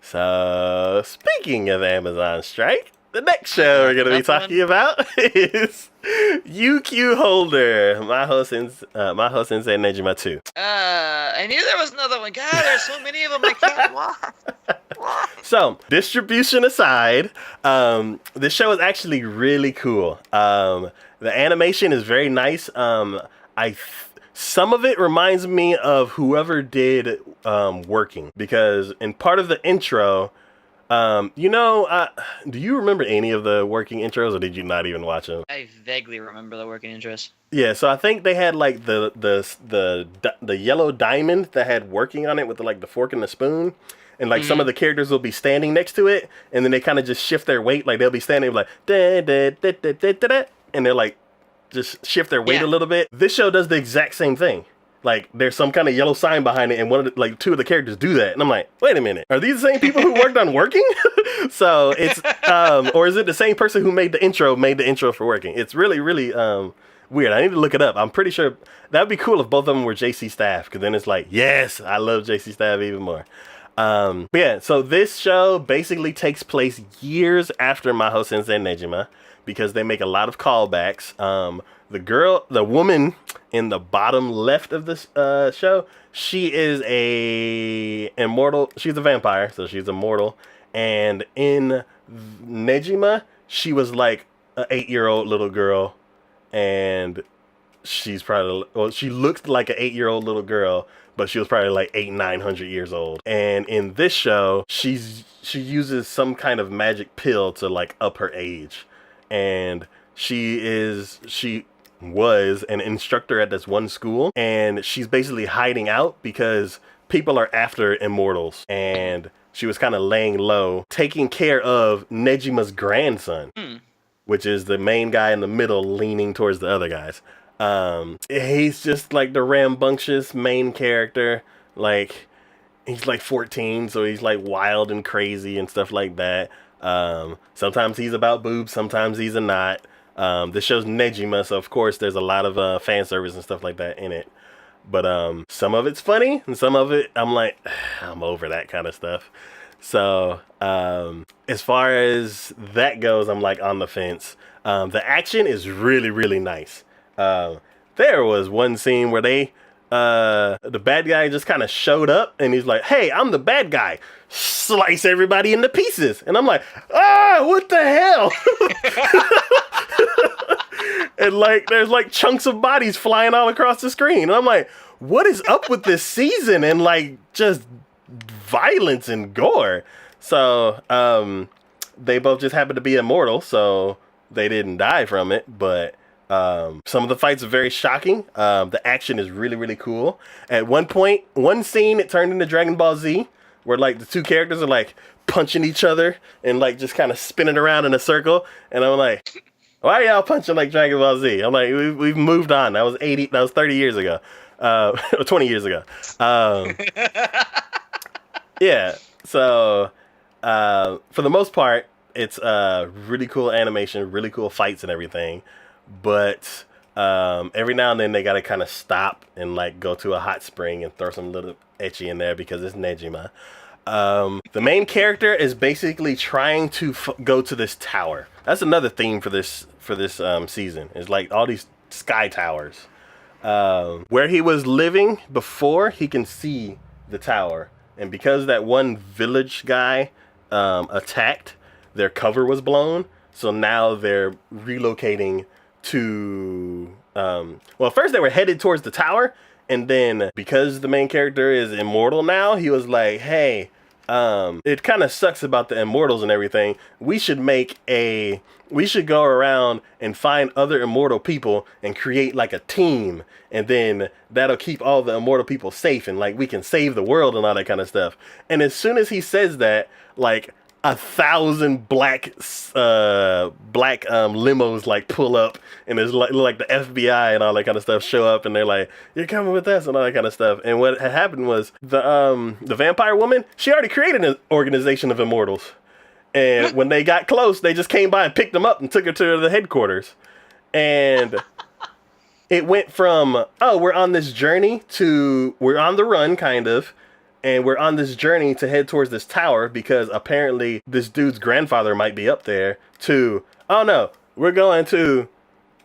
So, speaking of Amazon Strike, the next show we're going to be talking about is UQ Holder, Maho Sensei Nejima 2. I knew there was another one. God, there's so many of them. I can't watch. So, distribution aside, this show is actually really cool. The animation is very nice. Some of it reminds me of whoever did Working, because in part of the intro, do you remember any of the Working intros, or did you not even watch them? I vaguely remember the Working intros. Yeah, so I think they had like the yellow diamond that had Working on it with the fork and the spoon. And some of the characters will be standing next to it, and then they kind of just shift their weight. Like they'll be standing like da, da, da, da, da, da, da, and they're like just shift their weight a little bit. This show does the exact same thing. Like there's some kind of yellow sign behind it, and two of the characters do that, and I'm like, wait a minute, are these the same people who worked on Working? So it's or is it the same person who made the intro for Working? It's really weird. I need to look it up. I'm pretty sure that'd be cool if both of them were JC staff, because then it's like, yes, I love JC staff even more. But yeah, so this show basically takes place years after Maho Sensei Nejima, because they make a lot of callbacks. The woman in the bottom left of this show, she is a immortal. She's a vampire, so she's immortal. And in Nejima, she was like an 8-year-old little girl, and she looked like an 8-year-old little girl, but she was probably like 900 years old. And in this show, she uses some kind of magic pill to like up her age. And she was an instructor at this one school, and she's basically hiding out because people are after immortals. And she was kind of laying low, taking care of Nejima's grandson, which is the main guy in the middle leaning towards the other guys. He's just like the rambunctious main character. Like, he's like 14, so he's like wild and crazy and stuff like that. Sometimes he's about boobs, sometimes he's not. This show's Nejima, so of course there's a lot of fan service and stuff like that in it. But some of it's funny, and some of it I'm like, I'm over that kind of stuff. So as far as that goes, I'm like on the fence. The action is really nice. There was one scene where the bad guy just kind of showed up, and he's like, hey, I'm the bad guy. Slice everybody into pieces. And I'm like, what the hell? And like, there's like chunks of bodies flying all across the screen. And I'm like, what is up with this season? And like, just violence and gore. So, they both just happen to be immortal, so they didn't die from it, but some of the fights are very shocking. The action is really cool. At one point, one scene, it turned into Dragon Ball Z, where like the two characters are like punching each other and like just kind of spinning around in a circle. And I'm like, why are y'all punching like Dragon Ball Z? I'm like, we've moved on. That was 30 years ago. Or 20 years ago. Yeah. So, for the most part, it's really cool animation, really cool fights and everything. But every now and then they gotta kind of stop and like go to a hot spring and throw some little ecchi in there because it's Nejima. The main character is basically trying to go to this tower. That's another theme for this season. It's like all these sky towers. Where he was living before, he can see the tower, and because that one village guy attacked, their cover was blown. So now they're relocating to first they were headed towards the tower, and then because the main character is immortal now, he was like, hey, it kind of sucks about the immortals and everything. We should go around and find other immortal people and create like a team, and then that'll keep all the immortal people safe, and like we can save the world and all that kind of stuff. And as soon as he says that, like 1,000 black limos like pull up, and there's like the FBI and all that kind of stuff show up, and they're like, you're coming with us and all that kind of stuff. And what had happened was the vampire woman, she already created an organization of immortals, and when they got close, they just came by and picked them up and took her to the headquarters. And it went from, oh, we're on this journey, to we're on the run kind of, and we're on this journey to head towards this tower because apparently this dude's grandfather might be up there. To, oh no, we're going to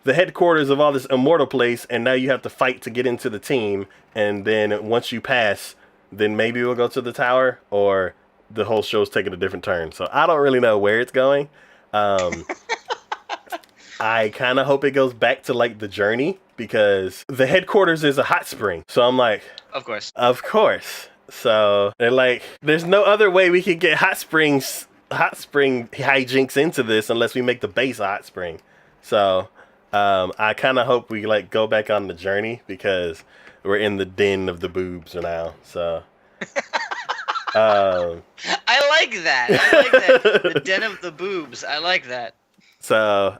the headquarters of all this immortal place, and now you have to fight to get into the team, and then once you pass, then maybe we'll go to the tower, or the whole show's taking a different turn. So I don't really know where it's going. I kind of hope it goes back to like the journey, because the headquarters is a hot spring. So I'm like, Of course. So they're like, there's no other way we could get hot spring hijinks into this unless we make the base a hot spring. So I kind of hope we like go back on the journey, because we're in the den of the boobs now. So I like that. I like that. The den of the boobs. I like that. So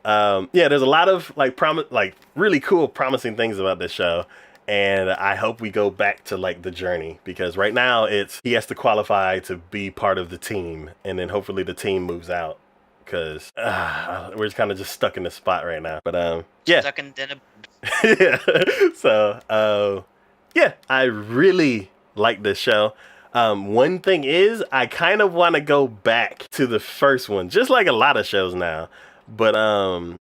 yeah, there's a lot of like really cool, promising things about this show, and I hope we go back to like the journey, because right now he has to qualify to be part of the team, and then hopefully the team moves out, because we're just kind of just stuck in this spot right now. But yeah, Stuck in den of yeah. So yeah, I really like this show. One thing is, I kind of want to go back to the first one, just like a lot of shows now. But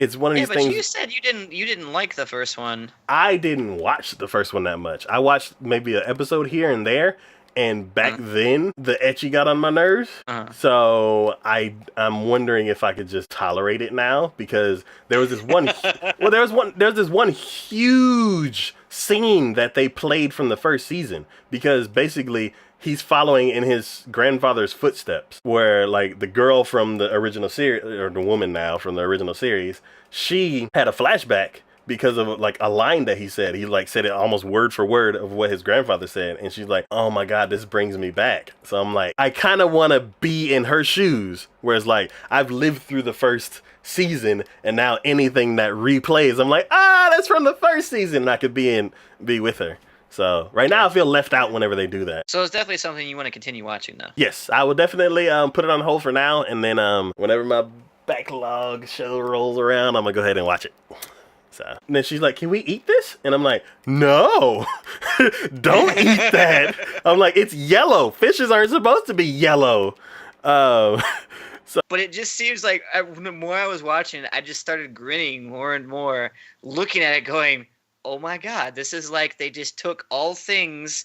it's one of these things. Yeah, but you said you didn't like the first one. I didn't watch the first one that much. I watched maybe an episode here and there, and back then the ecchi got on my nerves. So I'm wondering if I could just tolerate it now, because there was this one. There's this one huge scene that they played from the first season, because basically he's following in his grandfather's footsteps, where like the girl from the original series, or the woman now from the original series, she had a flashback because of like a line that he said. He like said it almost word for word of what his grandfather said, and she's like, oh my god, this brings me back. So I'm like, I kind of want to be in her shoes, whereas like I've lived through the first season, and now anything that replays, I'm like, that's from the first season, and I could be with her. So right now I feel left out whenever they do that. So it's definitely something you want to continue watching, though. Yes, I will definitely put it on hold for now, and then whenever my backlog show rolls around, I'm gonna go ahead and watch it. So and then she's like, "Can we eat this?" And I'm like, "No, don't eat that." I'm like, "It's yellow. Fishes aren't supposed to be yellow." But it just seems like the more I was watching, I just started grinning more and more, looking at it, going, oh my god, this is like they just took all things